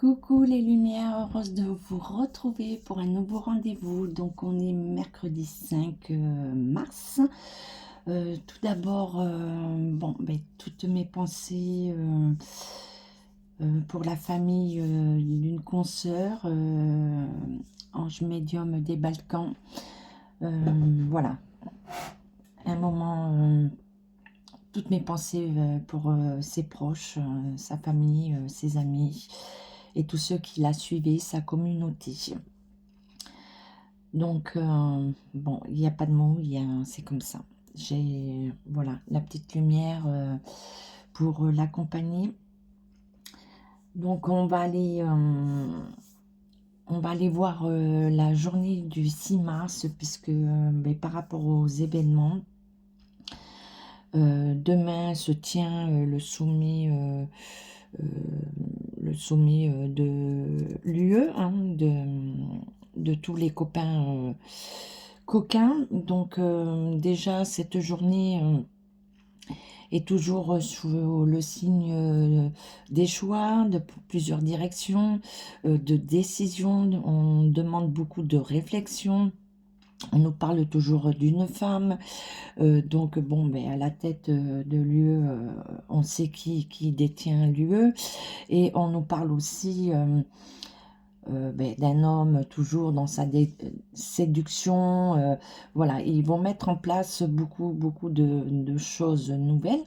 Coucou les lumières, heureuse de vous retrouver pour un nouveau rendez-vous. Donc on est mercredi 5 mars. Tout d'abord, toutes mes pensées pour la famille d'une consoeur, ange médium des Balkans. Voilà, un moment, toutes mes pensées pour ses proches, sa famille, ses amis et tous ceux qui la suivaient, sa communauté. Donc, bon, il n'y a pas de mots, c'est comme ça. J'ai, voilà, la petite lumière pour l'accompagner. Donc, on va aller voir la journée du 6 mars, puisque par rapport aux événements, demain se tient euh, le sommet de l'UE, hein, de tous les copains coquins. Donc déjà, cette journée est toujours sous le signe des choix, de plusieurs directions, de décisions. On demande beaucoup de réflexion. On nous parle toujours d'une femme. Donc, bon, à la tête de l'UE, on sait qui détient l'UE. Et on nous parle aussi d'un homme toujours dans sa séduction. Voilà, ils vont mettre en place beaucoup de choses nouvelles.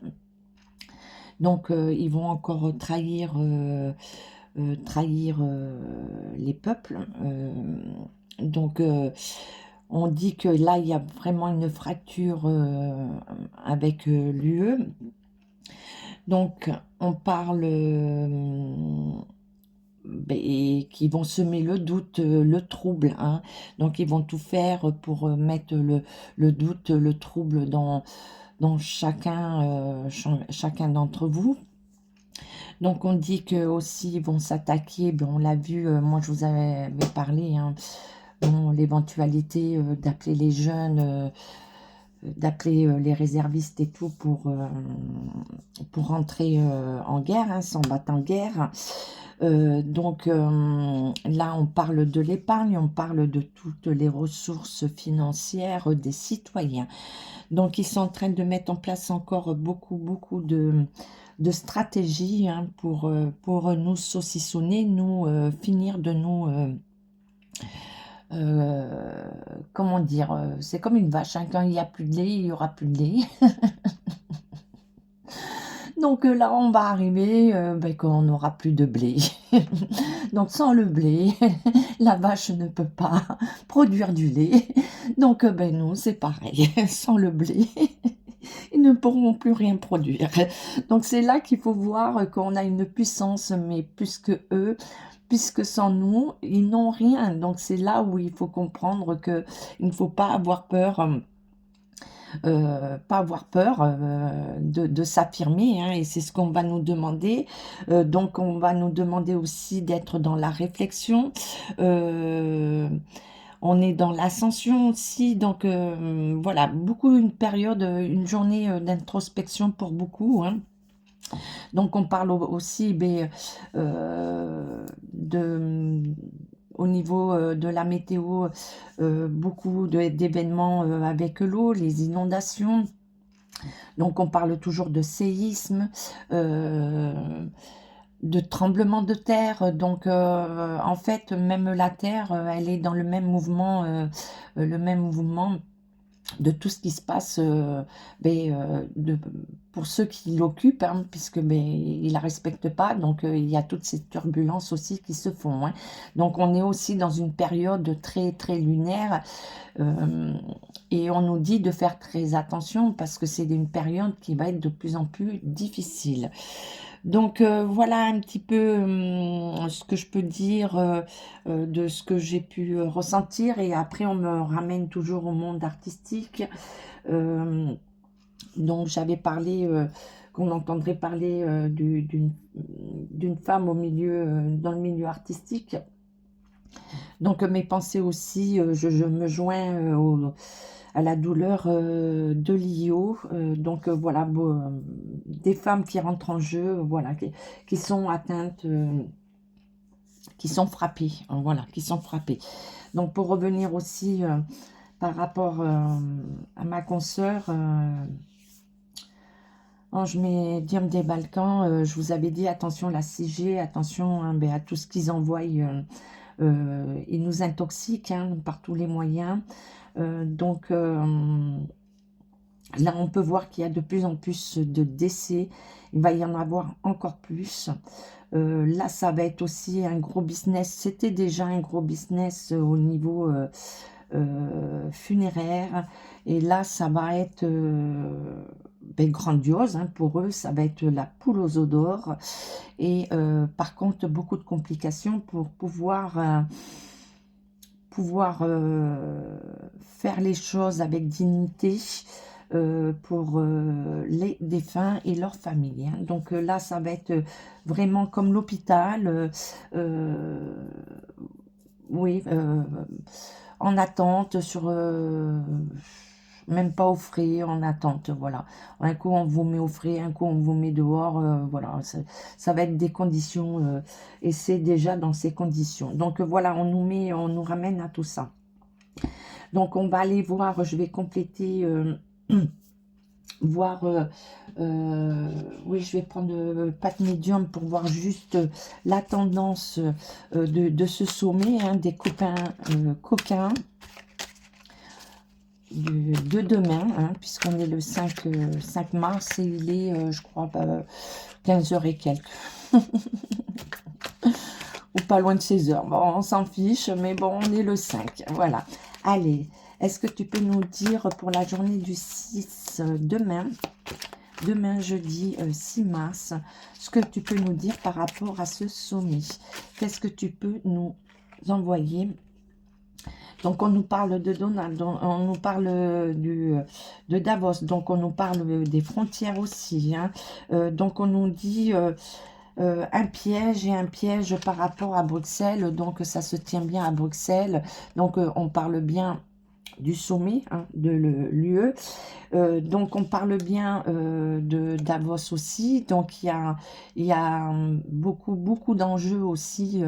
Donc, ils vont encore trahir les peuples. Donc, on dit que là, il y a vraiment une fracture avec l'UE. Donc, on parle et qui vont semer le doute, le trouble, hein. Donc, ils vont tout faire pour mettre le doute, le trouble dans chacun d'entre vous. Donc, on dit que aussi ils vont s'attaquer, on l'a vu, moi je vous avais parlé, hein, l'éventualité d'appeler les jeunes, d'appeler les réservistes et tout pour rentrer en guerre, hein, s'en battre en guerre. Donc là, on parle de l'épargne, on parle de toutes les ressources financières des citoyens. Donc, ils sont en train de mettre en place encore beaucoup de stratégies, hein, pour nous saucissonner, nous finir de nous... comment dire, c'est comme une vache, hein, quand il n'y a plus de lait, il n'y aura plus de lait. Donc là, on va arriver quand on n'aura plus de blé. Donc sans le blé, la vache ne peut pas produire du lait. Donc nous, c'est pareil, sans le blé, ils ne pourront plus rien produire. Donc c'est là qu'il faut voir qu'on a une puissance, mais plus que eux, puisque sans nous, ils n'ont rien. Donc c'est là où il faut comprendre qu'il ne faut pas avoir peur. De s'affirmer, hein, et c'est ce qu'on va nous demander. Donc on va nous demander aussi d'être dans la réflexion. On est dans l'ascension aussi, donc voilà, une période, une journée d'introspection pour beaucoup, hein. Donc on parle aussi au niveau de la météo, beaucoup d'événements avec l'eau, les inondations. Donc on parle toujours de séisme, de tremblement de terre. Donc en fait, même la Terre, elle est dans le même mouvement de tout ce qui se passe pour ceux qui l'occupent, hein, puisque ils ne la respectent pas. Donc il y a toutes ces turbulences aussi qui se font, hein. Donc on est aussi dans une période très lunaire, et on nous dit de faire très attention parce que c'est une période qui va être de plus en plus difficile. Donc voilà un petit peu ce que je peux dire de ce que j'ai pu ressentir, et après on me ramène toujours au monde artistique. Euh, donc j'avais parlé qu'on entendrait parler d'une femme dans le milieu artistique. Donc mes pensées aussi, je me joins à la douleur de l'IO. Donc voilà, des femmes qui rentrent en jeu, voilà, qui sont atteintes qui sont frappés, hein, voilà, qui sont frappés. Donc, pour revenir aussi par rapport à ma consoeur, Ange médium des Balkans, je vous avais dit, attention la 6G, attention hein, ben, à tout ce qu'ils envoient, ils nous intoxiquent hein, par tous les moyens. Donc, là, on peut voir qu'il y a de plus en plus de décès. Il va y en avoir encore plus. Là, ça va être aussi un gros business. C'était déjà un gros business au niveau funéraire. Et là, ça va être ben, grandiose hein, pour eux. Ça va être la poule aux œufs d'or. Et par contre, beaucoup de complications pour pouvoir faire les choses avec dignité pour les défunts et leurs familles. Hein. Donc là, ça va être vraiment comme l'hôpital, oui, en attente, sur même pas au frais, en attente, voilà. Un coup, on vous met au frais, un coup, on vous met dehors, voilà. Ça va être des conditions, et c'est déjà dans ces conditions. Donc voilà, on nous ramène à tout ça. Donc on va aller voir, je vais compléter, voir, oui, je vais prendre Path Médium pour voir juste la tendance de ce sommet, hein, des copains coquins de demain, hein, puisqu'on est le 5 mars et il est, je crois, 15h et quelques. Ou pas loin de 16h. Bon, on s'en fiche, mais bon, on est le 5. Voilà. Allez, est-ce que tu peux nous dire pour la journée du 6 demain, jeudi 6 mars, ce que tu peux nous dire par rapport à ce sommet? Qu'est-ce que tu peux nous envoyer? Donc, on nous parle de Donald, on nous parle de Davos, donc on nous parle des frontières aussi. Hein. Donc, on nous dit un piège et un piège par rapport à Bruxelles. Donc, ça se tient bien à Bruxelles. Donc, on parle bien du sommet hein, de l'UE. Donc, on parle bien de Davos aussi. Donc, il y a beaucoup d'enjeux aussi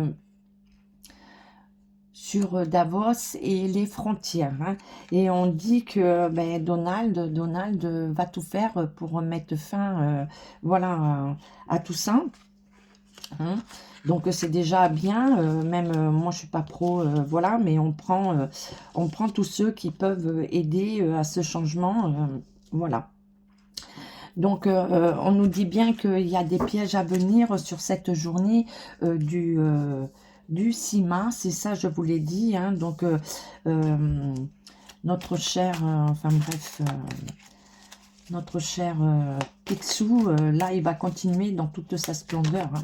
sur Davos et les frontières. Hein. Et on dit que ben, Donald va tout faire pour mettre fin voilà, à tout ça. Hein. Donc c'est déjà bien, même moi je suis pas pro, voilà, mais on prend tous ceux qui peuvent aider à ce changement, voilà. Donc on nous dit bien qu'il y a des pièges à venir sur cette journée du 6 mars, et ça je vous l'ai dit, hein, donc notre cher, enfin bref, notre cher Picsou, là il va continuer dans toute sa splendeur, hein,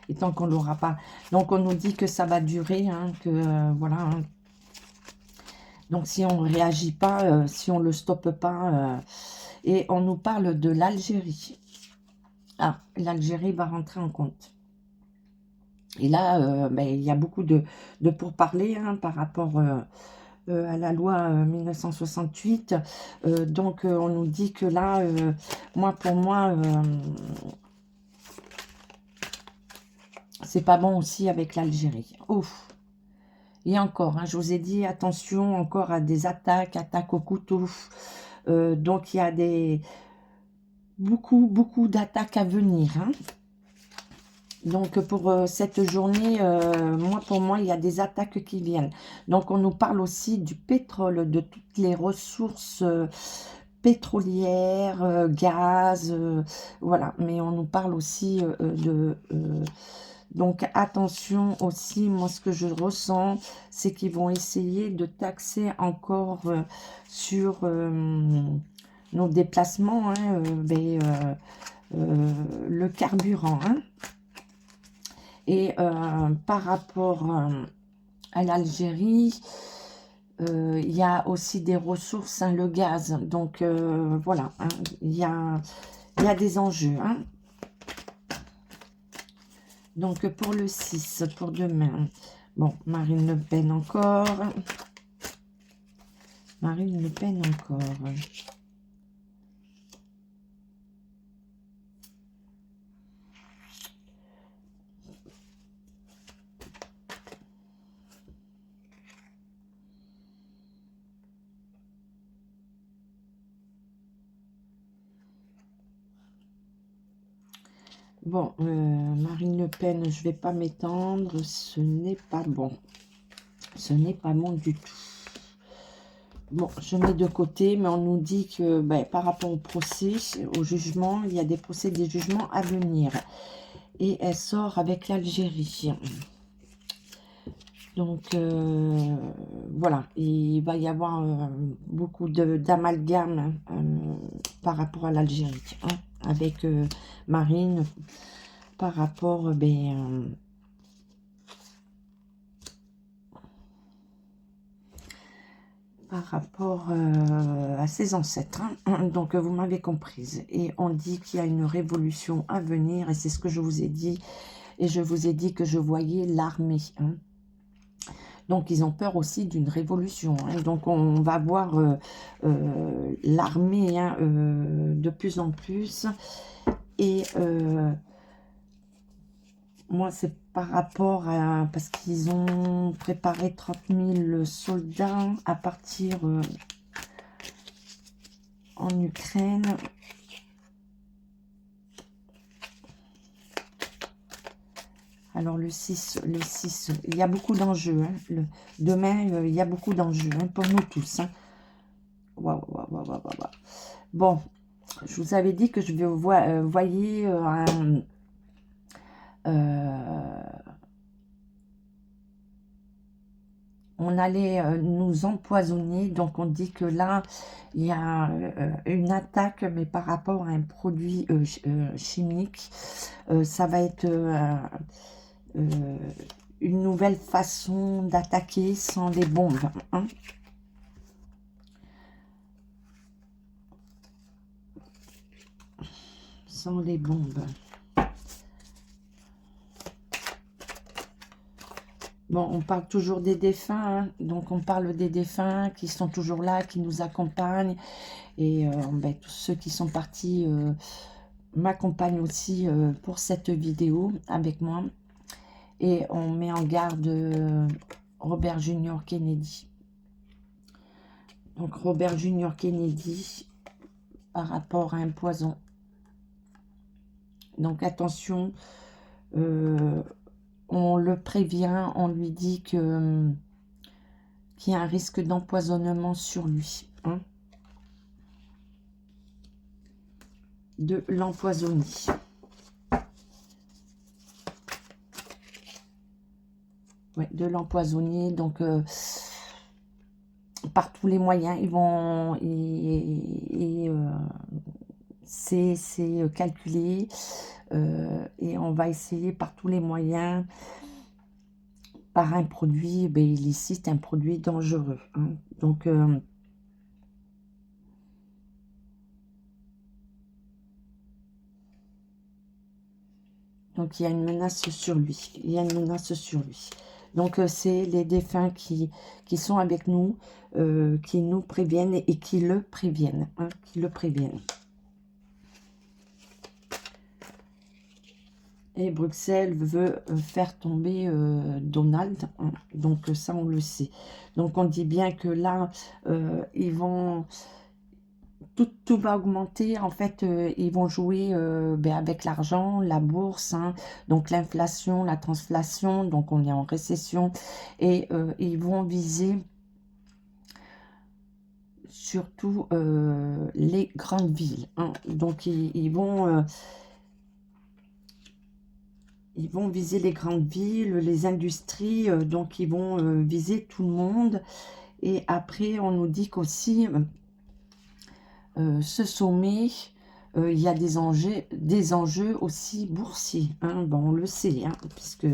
et tant qu'on ne l'aura pas. Donc on nous dit que ça va durer, hein, que voilà. Hein. Donc si on ne réagit pas, si on ne le stoppe pas, et on nous parle de l'Algérie. Ah, l'Algérie va rentrer en compte. Et là, ben, il y a beaucoup de pourparlers hein, par rapport à la loi 1968. Donc on nous dit que là, pour moi, c'est pas bon aussi avec l'Algérie. Ouf. Et encore, hein, je vous ai dit, attention encore à des attaques au couteau. Donc, il y a beaucoup d'attaques à venir. Hein. Donc, pour cette journée, pour moi, il y a des attaques qui viennent. Donc, on nous parle aussi du pétrole, de toutes les ressources pétrolières, gaz, voilà. Mais on nous parle aussi de... donc, attention aussi, moi, ce que je ressens, c'est qu'ils vont essayer de taxer encore sur nos déplacements, hein, le carburant. Hein. Et par rapport à l'Algérie, il y a aussi des ressources, hein, le gaz. Donc, voilà, hein, il y a des enjeux. Hein. Donc, pour le 6, pour demain. Bon, Marine Le Pen encore. Marine Le Pen encore. Bon, Marine Le Pen, je vais pas m'étendre, ce n'est pas bon. Ce n'est pas bon du tout. Bon, je mets de côté, mais on nous dit que ben, par rapport au procès, au jugement, il y a des procès, des jugements à venir. Et elle sort avec l'Algérie. Donc, voilà, il va y avoir beaucoup d'amalgame par rapport à l'Algérie, hein, avec Marine, par rapport par rapport à ses ancêtres. Hein. Donc, vous m'avez comprise. Et on dit qu'il y a une révolution à venir, et c'est ce que je vous ai dit. Et je vous ai dit que je voyais l'armée. Hein. Donc, ils ont peur aussi d'une révolution. Hein. Donc, on va voir l'armée hein, de plus en plus. Et moi, c'est par rapport à... Parce qu'ils ont préparé 30 000 soldats à partir en Ukraine. Alors, le 6, il y a beaucoup d'enjeux. Hein. Demain, il y a beaucoup d'enjeux hein, pour nous tous. Hein. Waouh, waouh, waouh, waouh, waouh. Bon, je vous avais dit que je vais voyer on allait nous empoisonner. Donc, on dit que là, il y a une attaque, mais par rapport à un produit chimique. Ça va être une nouvelle façon d'attaquer sans les bombes. Hein. Sans les bombes. Bon, on parle toujours des défunts, hein. Donc on parle des défunts qui sont toujours là, qui nous accompagnent. Et ben, tous ceux qui sont partis m'accompagnent aussi pour cette vidéo avec moi. Et on met en garde Robert Junior Kennedy. Donc Robert Junior Kennedy par rapport à un poison. Donc attention, on le prévient, on lui dit que qu'il y a un risque d'empoisonnement sur lui. Hein, de l'empoisonner. Ouais, de l'empoisonner. Donc, par tous les moyens, ils vont... c'est calculé. Et on va essayer par tous les moyens, par un produit illicite, un produit dangereux. Hein. Donc, il y a une menace sur lui. Il y a une menace sur lui. Donc, c'est les défunts qui sont avec nous, qui nous préviennent et qui le préviennent. Hein, qui le préviennent. Et Bruxelles veut faire tomber Donald. Hein, donc, ça, on le sait. Donc, on dit bien que là, ils vont... Tout va augmenter. En fait, ils vont jouer avec l'argent, la bourse, hein, donc l'inflation, la transflation. Donc, on est en récession. Et ils vont viser surtout les grandes villes. Hein. Donc, ils vont viser les grandes villes, les industries. Donc, ils vont viser tout le monde. Et après, on nous dit qu'aussi... ce sommet, il y a des enjeux aussi boursiers. Hein, bon, on le sait, hein, puisque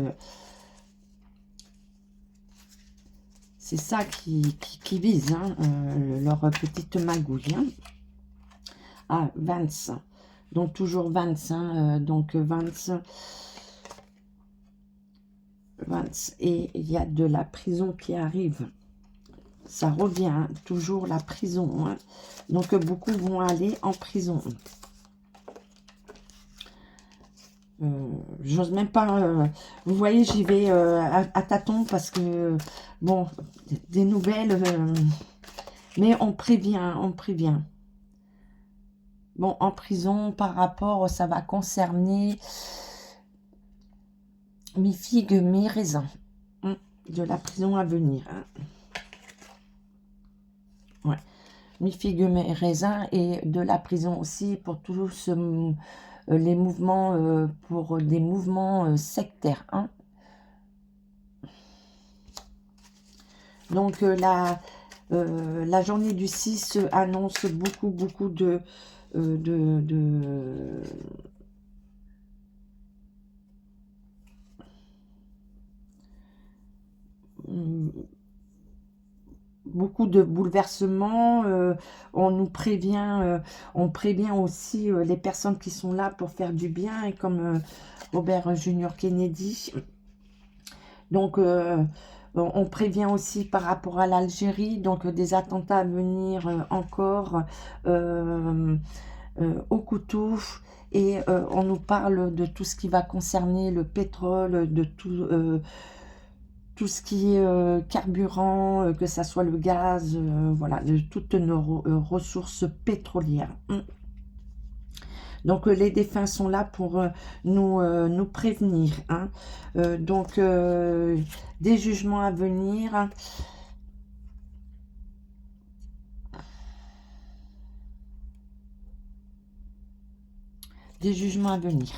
c'est ça qui vise hein, leur petite magouille. Hein. Ah, Vance. Donc, toujours Vance. Hein, donc, Vance. Et il y a de la prison qui arrive. Ça revient, hein, toujours la prison. Hein. Donc, beaucoup vont aller en prison. J'ose même pas... vous voyez, j'y vais à tâtons parce que, bon, des nouvelles... mais on prévient, on prévient. Bon, en prison, par rapport, ça va concerner mes figues, mes raisins. De la prison à venir. Ouais. Mes figues, mes raisins et de la prison aussi pour tous les mouvements, pour des mouvements sectaires. Donc la journée du 6 annonce beaucoup de beaucoup de bouleversements. On prévient aussi les personnes qui sont là pour faire du bien, et comme Robert Junior Kennedy. Donc, on prévient aussi par rapport à l'Algérie, donc des attentats à venir encore au couteau. Et on nous parle de tout ce qui va concerner le pétrole, de tout ce qui est carburant, que ça soit le gaz, voilà, de toutes nos ressources pétrolières. Donc les défunts sont là pour nous prévenir. Donc des jugements à venir. Des jugements à venir.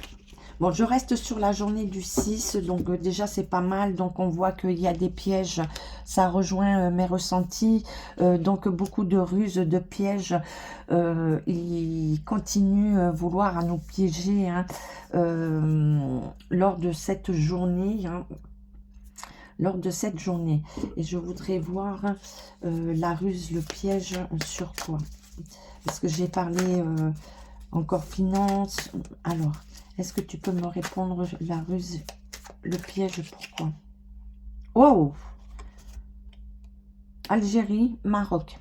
Bon, je reste sur la journée du 6, donc déjà c'est pas mal, donc on voit qu'il y a des pièges, ça rejoint mes ressentis, donc beaucoup de ruses, de pièges, ils continuent à vouloir à nous piéger lors de cette journée, lors de cette journée. Et je voudrais voir la ruse, le piège sur quoi, parce que j'ai parlé encore finance. Alors, est-ce que tu peux me répondre la ruse, le piège, pourquoi? Wow! Algérie, Maroc.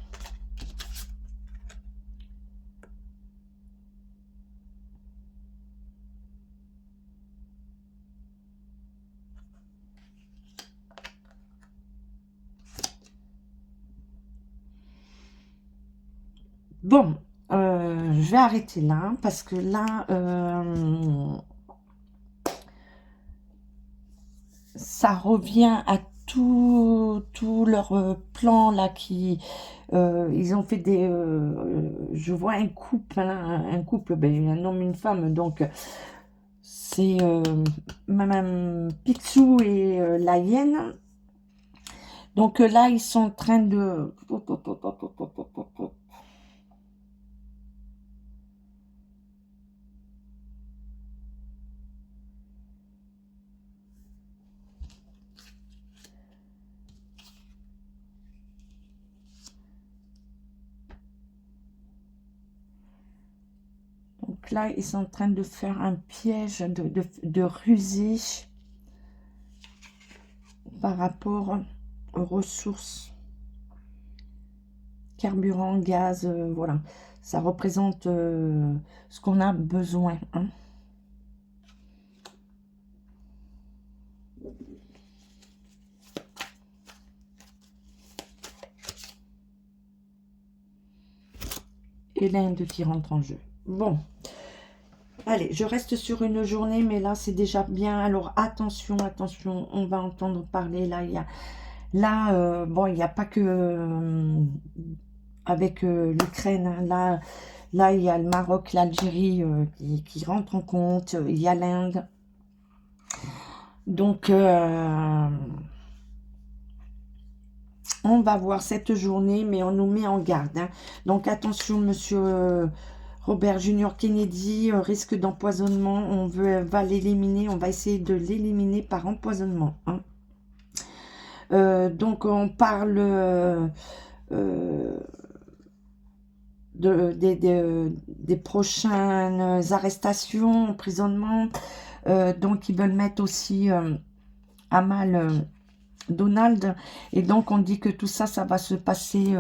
Bon, je vais arrêter là, parce que là, ça revient à tout leur plan là qui ils ont fait des je vois un couple un couple, ben, un homme, une femme, donc c'est Madame Picsou et la hyène. Donc là ils sont en train de donc là ils sont en train de faire un piège, de ruser par rapport aux ressources, carburant, gaz, voilà. Ça représente ce qu'on a besoin. Et l'Inde qui rentre en jeu. Bon. Allez, je reste sur une journée, mais là, c'est déjà bien. Alors, attention, attention, on va entendre parler. Là, bon, il n'y a pas que avec l'Ukraine. Là, il y a le Maroc, l'Algérie qui rentrent en compte. Il y a l'Inde. Donc, on va voir cette journée, mais on nous met en garde. Donc, attention, monsieur Robert Junior Kennedy, risque d'empoisonnement. Va l'éliminer. On va essayer de l'éliminer par empoisonnement. Donc, on parle des prochaines arrestations, emprisonnements. Donc, ils veulent mettre aussi à mal Donald. Et donc, on dit que tout ça, ça va se passer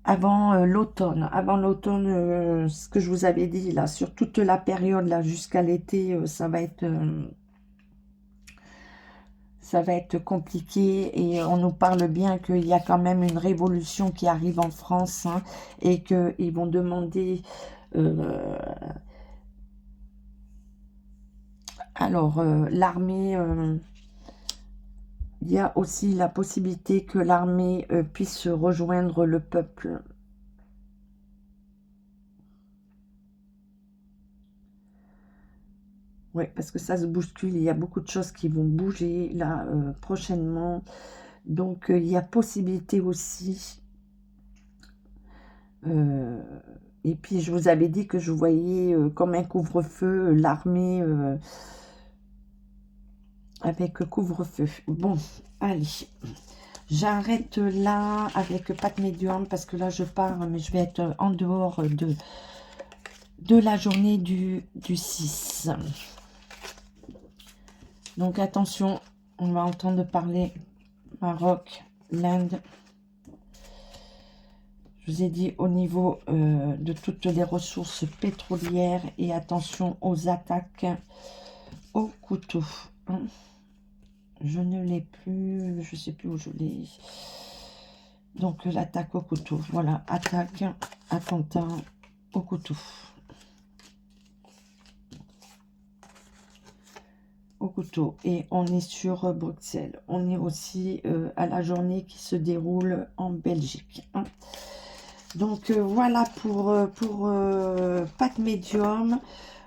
avant l'automne. Avant l'automne, ce que je vous avais dit, là, sur toute la période, là, jusqu'à l'été, ça va être ça va être compliqué et on nous parle bien qu'il y a quand même une révolution qui arrive en France, hein, et qu'ils vont demander... l'armée... il y a aussi la possibilité que l'armée puisse rejoindre le peuple. Oui, parce que ça se bouscule, il y a beaucoup de choses qui vont bouger là prochainement. Donc il y a possibilité aussi. Et puis je vous avais dit que je voyais comme un couvre-feu, l'armée avec couvre-feu. Bon, allez. J'arrête là avec pas de médium parce que là je pars, mais je vais être en dehors de la journée du 6. Donc attention, on va entendre parler Maroc, l'Inde. Je vous ai dit au niveau de toutes les ressources pétrolières et attention aux attaques au couteau. Hein. Je ne l'ai plus, je ne sais plus où je l'ai. Donc l'attaque au couteau, voilà, attaque, attentat au couteau. Au couteau. Et on est sur Bruxelles. On est aussi à la journée qui se déroule en Belgique. Hein. Donc voilà pour pas de médium.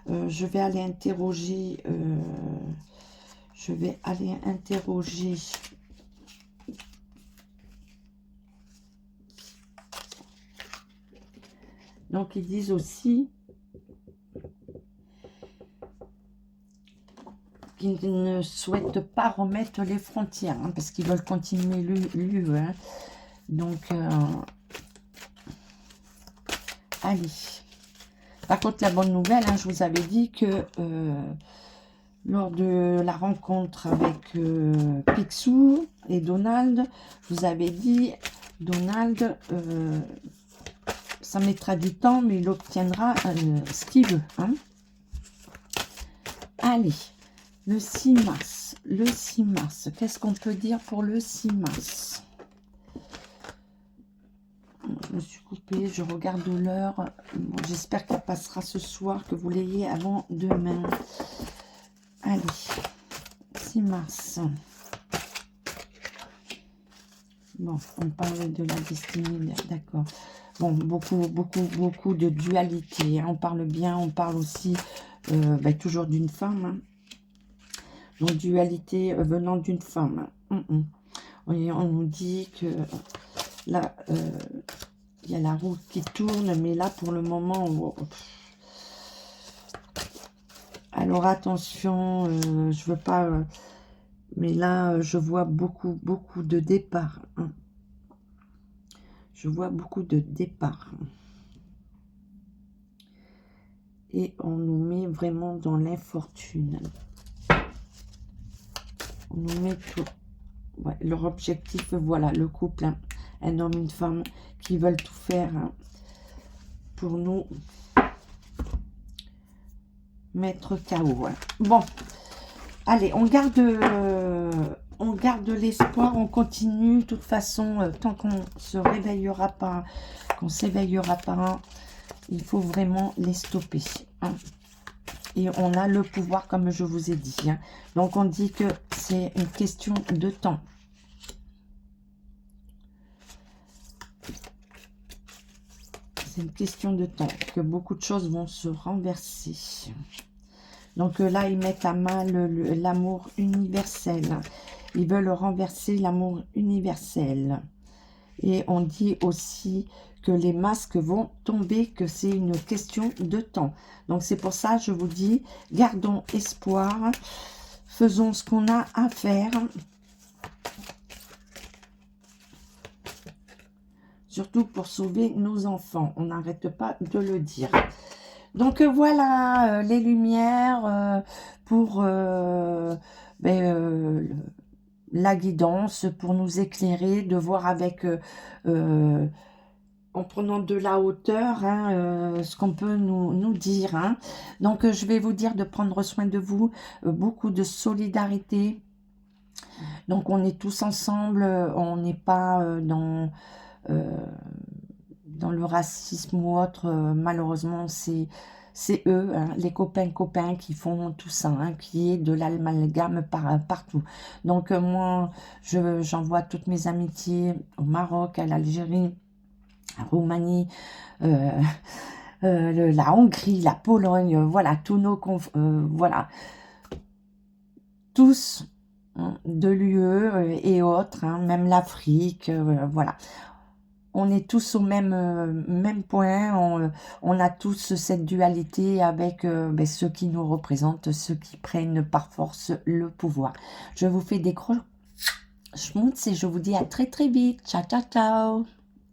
Je vais aller interroger. Donc ils disent aussi qu'ils ne souhaitent pas remettre les frontières, hein, parce qu'ils veulent continuer l'UE. Hein. Donc, allez. Par contre, la bonne nouvelle, hein, je vous avais dit que lors de la rencontre avec Picsou et Donald, je vous avais dit, Donald, ça mettra du temps, mais il obtiendra ce qu'il veut. Hein. Allez. Le 6 mars, qu'est-ce qu'on peut dire pour le 6 mars? Je me suis coupée, je regarde l'heure. Bon, j'espère qu'elle passera ce soir, que vous l'ayez avant demain. Allez, 6 mars. Bon, on parle de la destinée, d'accord. Bon, beaucoup de dualité. Hein. On parle bien, on parle aussi toujours d'une femme. Hein. Donc, dualité venant d'une femme. Et on nous dit que là, il y a la roue qui tourne, mais là, pour le moment, alors attention, je veux pas, mais là, je vois beaucoup de départs. Hein. Je vois beaucoup de départs. Et on nous met vraiment dans l'infortune. On nous met tout. Ouais, leur objectif, voilà, le couple, hein, un homme, une femme, qui veulent tout faire hein, pour nous mettre KO. Hein. Bon, allez, on garde l'espoir, on continue. De toute façon, tant qu'on se réveillera pas, il faut vraiment les stopper. Hein. Et on a le pouvoir, comme je vous ai dit. Hein. Donc, on dit que c'est une question de temps. C'est une question de temps que beaucoup de choses vont se renverser. Donc là, ils mettent à mal l'amour universel. Ils veulent renverser l'amour universel. Et on dit aussi que les masques vont tomber, que c'est une question de temps. Donc c'est pour ça, je vous dis, gardons espoir, faisons ce qu'on a à faire. Surtout pour sauver nos enfants, on n'arrête pas de le dire. Donc voilà les lumières pour la guidance, pour nous éclairer, de voir avec... en prenant de la hauteur, hein, ce qu'on peut nous dire. Hein. Donc, je vais vous dire de prendre soin de vous, beaucoup de solidarité, Donc on est tous ensemble, on n'est pas euh, dans le racisme ou autre. Malheureusement, c'est eux, hein, les copains qui font tout ça, hein, qui est de l'amalgame partout. Donc moi, j'envoie toutes mes amitiés au Maroc, à l'Algérie, à Roumanie, euh, la Hongrie, la Pologne, voilà, tous nos voilà, tous, hein, de l'UE et autres, hein, même l'Afrique, voilà. On est tous au même point, on a tous cette dualité avec ben, ceux qui nous représentent, ceux qui prennent par force le pouvoir. Je vous fais des gros schmutz et je vous dis à très très vite. Ciao, ciao, ciao.